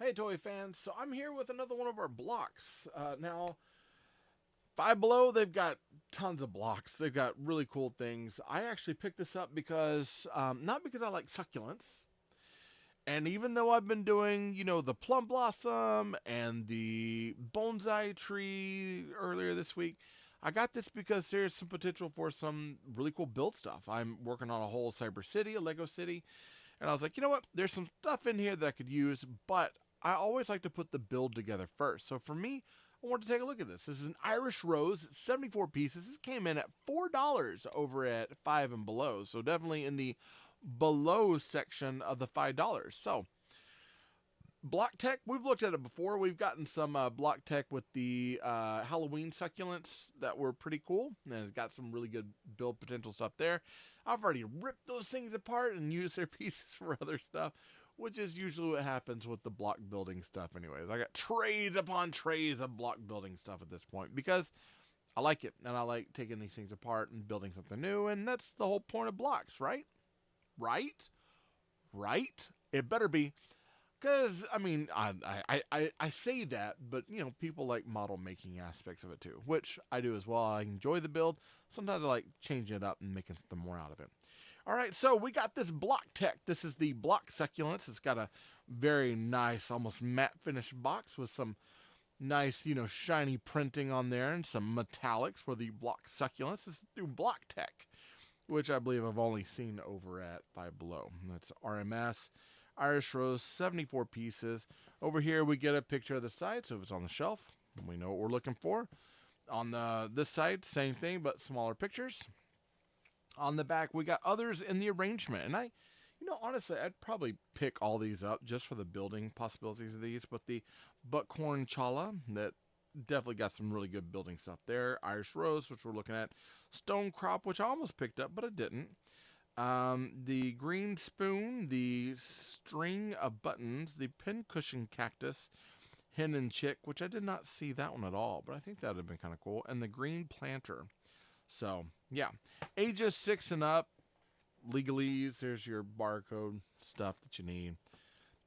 Hey, toy fans. So I'm here with another one of our blocks. Now, Five Below, they've got tons of blocks. They've got really cool things. I actually picked this up because, not because I like succulents. And even though I've been doing, the plum blossom and the bonsai tree earlier this week, I got this because there's some potential for some really cool build stuff. I'm working on a whole cyber city, a Lego city, and I was like, you know what? There's some stuff in here that I could use, but I always like to put the build together first. So for me, I wanted to take a look at this. This is an Irish Rose, 74 pieces. This came in at $4 over at Five and Below. So definitely in the below section of the $5. So Block Tech, we've looked at it before. We've gotten some Block Tech with the Halloween succulents that were pretty cool. And it's got some really good build potential stuff there. I've already ripped those things apart and used their pieces for other stuff, which is usually what happens with the block building stuff anyways. I got trays upon trays of block building stuff at this point because I like it. And I like taking these things apart and building something new. And that's the whole point of blocks, right? Right? Right? It better be. Because I mean, I say that, but people like model making aspects of it too, which I do as well. I enjoy the build. Sometimes I like changing it up and making something more out of it. All right, so we got this block tech. This is the block succulents. It's got a very nice, almost matte finish box with some nice, shiny printing on there and some metallics for the block succulents. This is through Block Tech, which I believe I've only seen over at Five Below. That's RMS. Irish Rose, 74 pieces. Over here, we get a picture of the side, so if it's on the shelf, we know what we're looking for. On this side, same thing, but smaller pictures. On the back, we got others in the arrangement. And honestly, I'd probably pick all these up just for the building possibilities of these. But the Buckhorn Chala, that definitely got some really good building stuff there. Irish Rose, which we're looking at. Stone Crop, which I almost picked up, but I didn't. The green spoon, the string of buttons, the pincushion cactus, hen and chick, which I did not see that one at all, but I think that would have been kind of cool, and the green planter. So, yeah. Ages 6 and up, legalese, there's your barcode stuff that you need.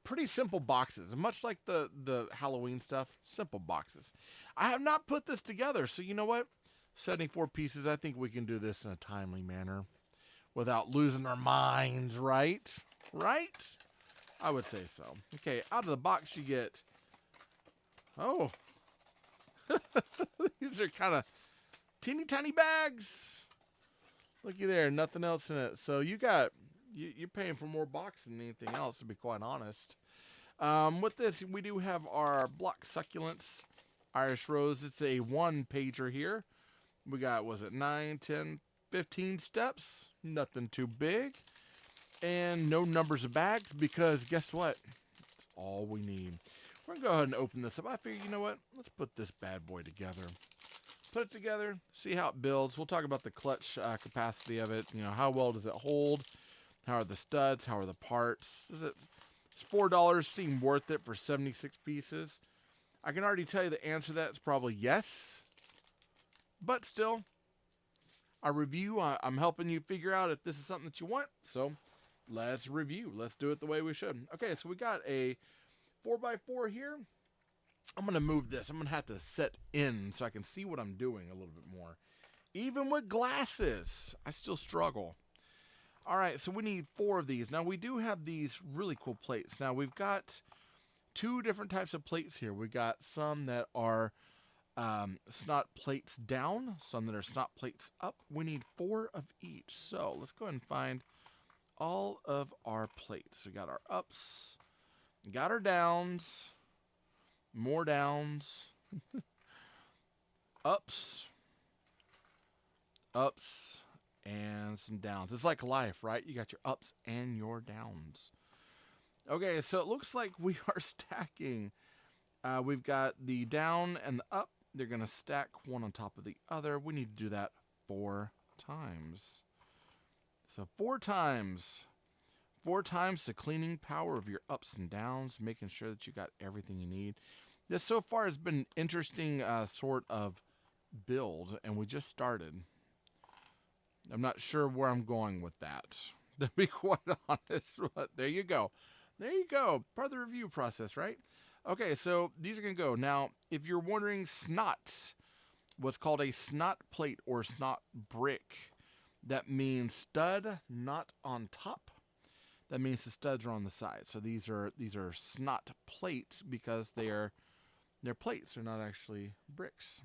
Pretty simple boxes, much like the Halloween stuff, simple boxes. I have not put this together, so you know what? 74 pieces, I think we can do this in a timely manner without losing our minds, right? Right? I would say so. Okay, out of the box you get... Oh. These are kind of teeny tiny bags. Looky there, nothing else in it. So you're paying for more box than anything else, to be quite honest. With this, we do have our block succulents. Irish Rose, it's a one-pager here. We got, was it 9, 10, 15 steps? Nothing too big. And no numbers of bags because guess what? It's all we need. We're going to go ahead and open this up. I figure, you know what? Let's put this bad boy together. Put it together, see how it builds. We'll talk about the clutch capacity of it. How well does it hold? How are the studs? How are the parts? Does $4 seem worth it for 76 pieces? I can already tell you the answer to that is probably yes. But still, our review, I'm helping you figure out if this is something that you want. So let's review. Let's do it the way we should. Okay, so we got a 4x4 here. I'm going to move this. I'm going to have to set in so I can see what I'm doing a little bit more. Even with glasses, I still struggle. All right, so we need 4 of these. Now, we do have these really cool plates. Now, we've got 2 different types of plates here. We got some that are snot plates down, some that are snot plates up. We need 4 of each. So let's go ahead and find all of our plates. We got our ups, got our downs, more downs, ups, and some downs. It's like life, right? You got your ups and your downs. Okay, so it looks like we are stacking. We've got the down and the up. They're going to stack one on top of the other. We need to do that 4 times. So 4 times. 4 times the cleaning power of your ups and downs, making sure that you got everything you need. This so far has been an interesting sort of build, and we just started. I'm not sure where I'm going with that, to be quite honest, but there you go. There you go. Part of the review process, right? Okay, so these are going to go. Now, if you're wondering snot, what's called a snot plate or snot brick, that means stud not on top. That means the studs are on the side. So these are snot plates because they're plates. They're not actually bricks.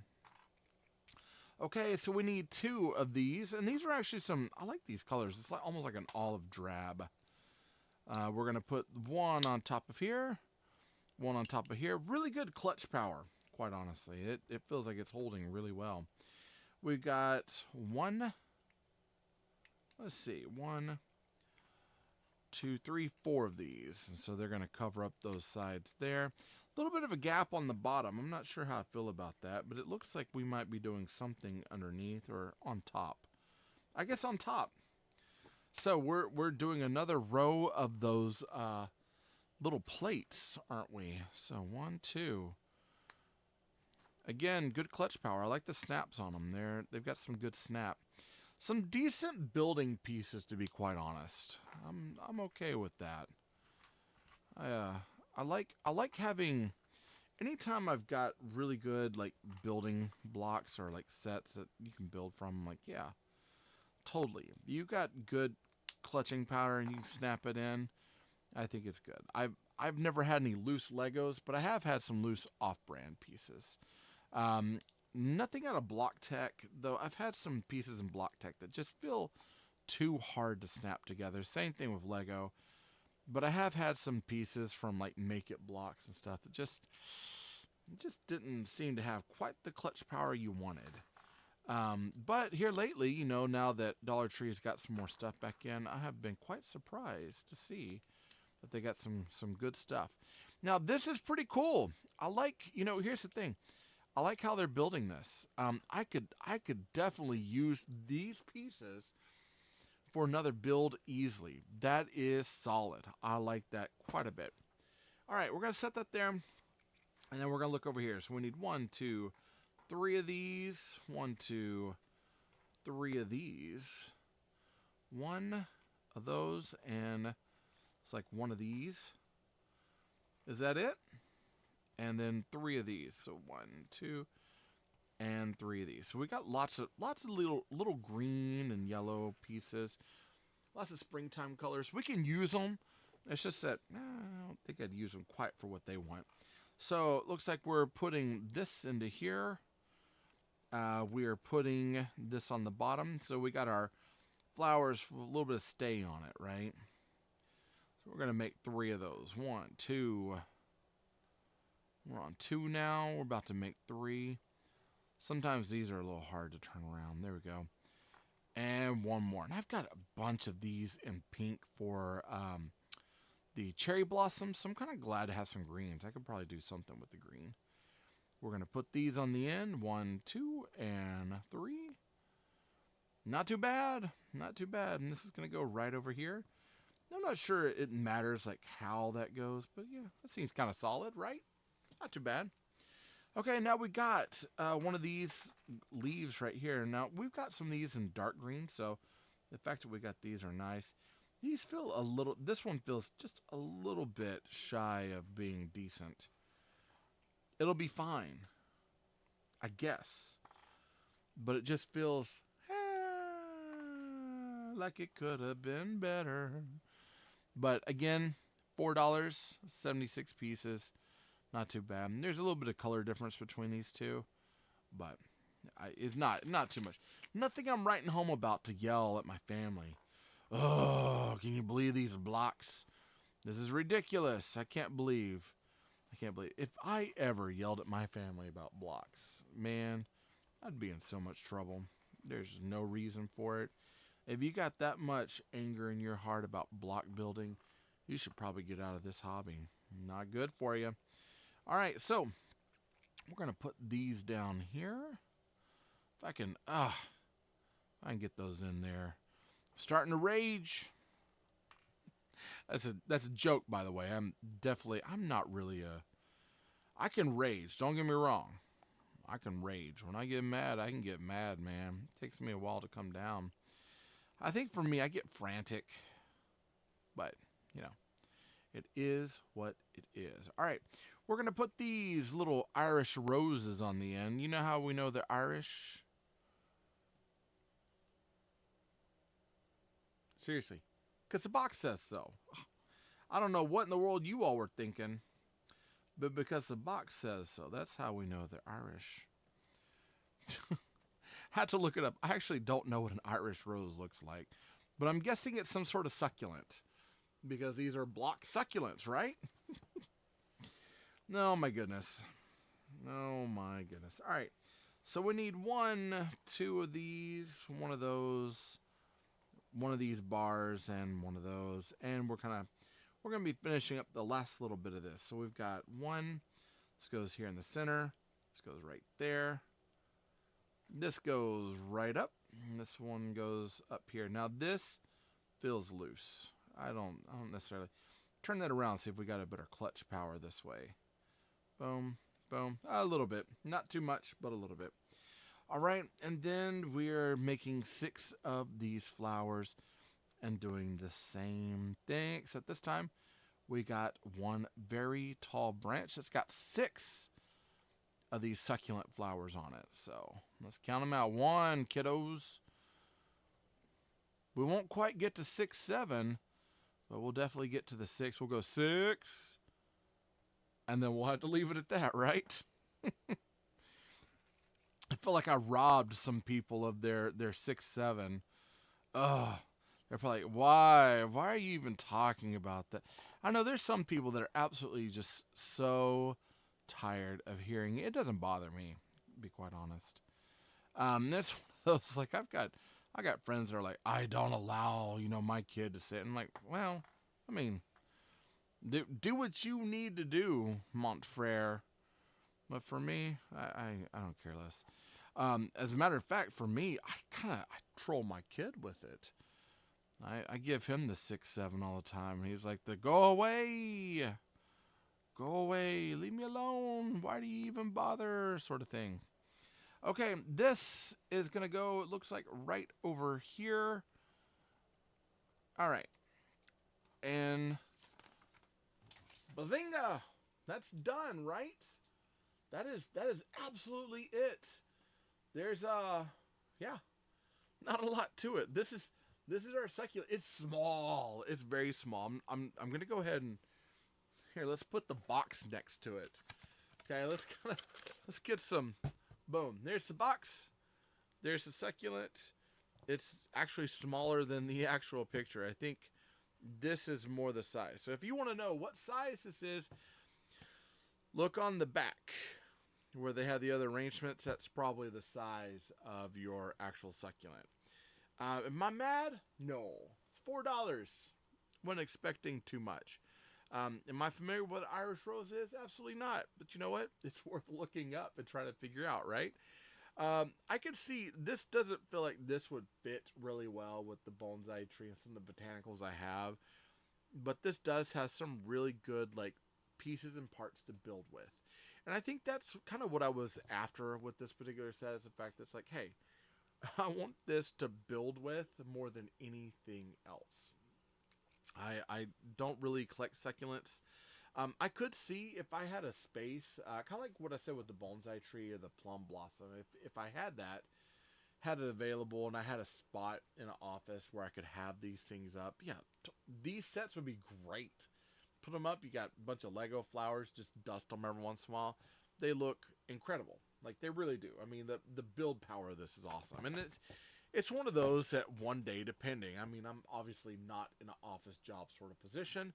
Okay, so we need 2 of these, and these are actually some. I like these colors. It's like almost like an olive drab. We're gonna put 1 on top of here, 1 on top of here. Really good clutch power, quite honestly. It feels like it's holding really well. We've got 1. Let's see, 1, 2, 3, 4 of these, and so they're gonna cover up those sides there. A little bit of a gap on the bottom. I'm not sure how I feel about that, but it looks like we might be doing something underneath or on top. I guess on top. So we're doing another row of those little plates, aren't we? So 1, 2. Again, good clutch power. I like the snaps on them. They've got some good snap. Some decent building pieces, to be quite honest. I'm okay with that. I like having. Anytime I've got really good like building blocks or like sets that you can build from, I'm like, yeah, totally. You got good clutching power and you can snap it in. I think it's good. I've never had any loose Legos, but I have had some loose off-brand pieces. Nothing out of Block Tech, though. I've had some pieces in Block Tech that just feel too hard to snap together. Same thing with Lego. But I have had some pieces from like Make It blocks and stuff that just didn't seem to have quite the clutch power you wanted. But here lately, you know, now that Dollar Tree has got some more stuff back in, I have been quite surprised to see that they got some good stuff. Now, this is pretty cool. I like, you know, here's the thing. I like how they're building this. I could definitely use these pieces for another build easily. That is solid. I like that quite a bit. All right, we're going to set that there. And then we're going to look over here. So we need 1, 2, 3 of these. 1, 2, 3 of these. 1 of those. And it's like 1 of these. Is that it? And then 3 of these. So 1, 2, and 3 of these. So we got lots of little green and yellow pieces. Lots of springtime colors. We can use them. It's just that I don't think I'd use them quite for what they want. So it looks like we're putting this into here. We are putting this on the bottom. So we got our flowers with a little bit of stay on it, right? So we're going to make 3 of those. 1, 2. We're on 2 now. We're about to make 3. Sometimes these are a little hard to turn around. There we go. And 1 more. And I've got a bunch of these in pink for the cherry blossoms. So I'm kind of glad to have some greens. I could probably do something with the green. We're going to put these on the end. 1, 2, and 3. Not too bad. Not too bad. And this is going to go right over here. I'm not sure it matters like how that goes. But yeah, that seems kind of solid, right? Not too bad. Okay, now we got 1 of these leaves right here. Now, we've got some of these in dark green, so the fact that we got these are nice. These feel a little, this one feels just a little bit shy of being decent. It'll be fine, I guess. But it just feels like it could have been better. But again, $4, 76 pieces. Not too bad. And there's a little bit of color difference between these two, but it's not too much. Nothing I'm writing home about to yell at my family. Oh, can you believe these blocks? This is ridiculous. I can't believe. If I ever yelled at my family about blocks, man, I'd be in so much trouble. There's no reason for it. If you got that much anger in your heart about block building, you should probably get out of this hobby. Not good for you. All right, so we're going to put these down here. If I can get those in there. Starting to rage. That's a joke, by the way. I'm not really I can rage. Don't get me wrong. I can rage. When I get mad, I can get mad, man. It takes me a while to come down. I think for me, I get frantic. But, you know, It is what it is. All right, we're going to put these little Irish roses on the end. You know how we know they're Irish? Seriously, because the box says so. I don't know what in the world you all were thinking, but because the box says so, that's how we know they're Irish. Had to look it up. I actually don't know what an Irish rose looks like, but I'm guessing it's some sort of succulent because these are block succulents, right? No, my goodness. Oh my goodness. All right. So we need two of these, one of those, one of these bars, and one of those, and we're going to be finishing up the last little bit of this. So we've got one. This goes here in the center. This goes right there. This goes right up. And this one goes up here. Now this feels loose. I don't necessarily turn that around. See if we got a better clutch power this way. Boom, boom. A little bit, not too much, but a little bit. All right, and then we're making 6 of these flowers and doing the same thing. Except this time, we got one very tall branch that's got 6 of these succulent flowers on it. So let's count them out. 1, kiddos. We won't quite get to 6, 7, but we'll definitely get to the 6. We'll go 6, and then we'll have to leave it at that, right? I feel like I robbed some people of their 6, 7. Ugh. They're probably like, why? Why are you even talking about that? I know there's some people that are absolutely just so tired of hearing it. It doesn't bother me, to be quite honest. That's one of those, like, I got friends that are like, I don't allow, my kid to sit. And I'm like, well, I mean, do what you need to do, Montfrere. But for me, I don't care less. As a matter of fact, for me, I troll my kid with it. I give him the 6, 7 all the time. And he's like, go away. Go away. Leave me alone. Why do you even bother? Sort of thing. Okay, this is going to go, it looks like, right over here. All right. And bazinga! That's done, right? That is absolutely it. There's yeah, not a lot to it. This is our succulent. It's small. It's very small. I'm gonna go ahead and here. Let's put the box next to it. Okay, let's get some. Boom. There's the box. There's the succulent. It's actually smaller than the actual picture. I think this is more the size. So if you want to know what size this is, look on the back where they have the other arrangements. That's probably the size of your actual succulent. Am I mad? No. It's $4. Wasn't expecting too much. Am I familiar with what Irish Rose is? Absolutely not. But you know what? It's worth looking up and trying to figure out, right? I can see this doesn't feel like this would fit really well with the bonsai tree and some of the botanicals I have. But this does have some really good like pieces and parts to build with. And I think that's kind of what I was after with this particular set, is the fact that it's like, hey, I want this to build with more than anything else. I don't really collect succulents. I could see if I had a space, kind of like what I said with the bonsai tree or the plum blossom. If I had it available and I had a spot in an office where I could have these things up, yeah, these sets would be great. Put them up, you got a bunch of Lego flowers, just dust them every once in a while. They look incredible. Like, they really do. I mean, the build power of this is awesome. And it's one of those that one day, depending, I mean, I'm obviously not in an office job sort of position,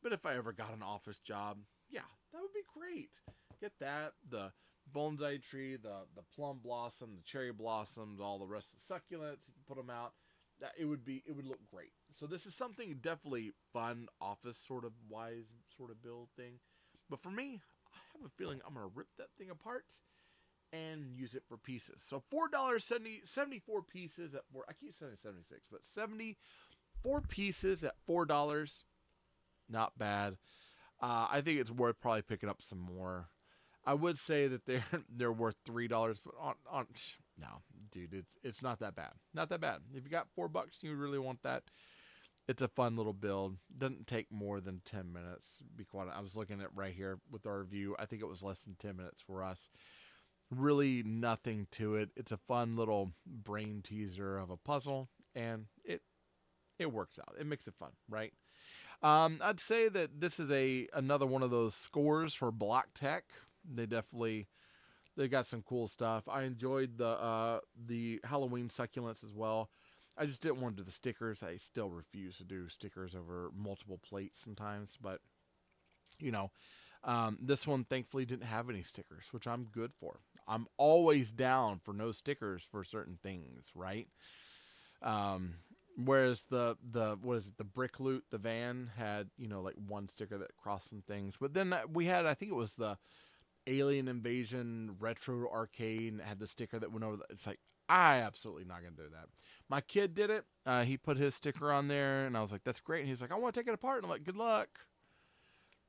but if I ever got an office job, yeah, that would be great. Get that, the bonsai tree, the plum blossom, the cherry blossoms, all the rest of the succulents, put them out. It would look great. So this is something definitely fun, office sort of wise sort of build thing. But for me, I have a feeling I'm gonna rip that thing apart and use it for pieces. So $74 pieces at I keep saying 76, but 74 pieces at $4. Not bad. I think it's worth probably picking up some more. I would say that they're worth $3, but on no, dude, it's not that bad. Not that bad. If you got $4 and you really want that, It's a fun little build. Doesn't take more than 10 minutes. Be quite. I was looking at right here with our review. I think it was less than 10 minutes for us. Really nothing to it. It's a fun little brain teaser of a puzzle, and it works out. It makes it fun, right? I'd say that this is another one of those scores for Block Tech. They got some cool stuff. I enjoyed the Halloween succulents as well. I just didn't want to do the stickers. I still refuse to do stickers over multiple plates sometimes, but you know, this one thankfully didn't have any stickers, which I'm good for. I'm always down for no stickers for certain things, right? Um, whereas the what is it, the brick loot, the van had, like one sticker that crossed some things, but then we had, I think it was the Alien Invasion Retro Arcade, and it had the sticker that went over. It's like, I absolutely not gonna do that. My kid did it. He put his sticker on there, and I was like, "That's great." And he's like, "I want to take it apart." And I'm like, "Good luck,"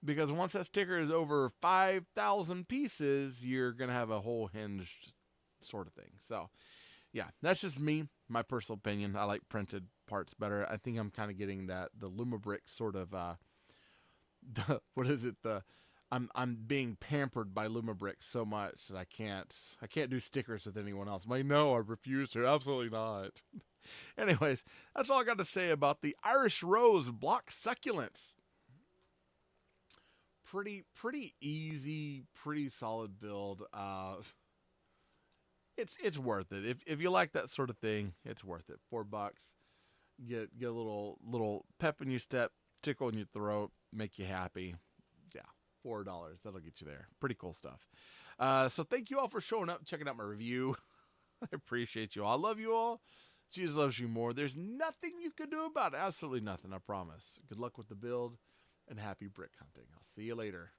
because once that sticker is over 5,000 pieces, you're gonna have a whole hinged sort of thing. So, yeah, that's just me, my personal opinion. I like printed parts better. I think I'm kind of getting the Lumabrick sort of what is it, I'm being pampered by Lumabrick so much that I can't do stickers with anyone else. I'm like, no, I refuse to. Absolutely not. Anyways, that's all I got to say about the Irish Rose Block Succulents. Pretty easy, pretty solid build. It's worth it. If you like that sort of thing, it's worth it. $4. Get a little pep in your step, tickle in your throat, make you happy. Yeah, $4. That'll get you there. Pretty cool stuff. So thank you all for showing up, checking out my review. I appreciate you all. I love you all. Jesus loves you more. There's nothing you can do about it. Absolutely nothing, I promise. Good luck with the build, and happy brick hunting. I'll see you later.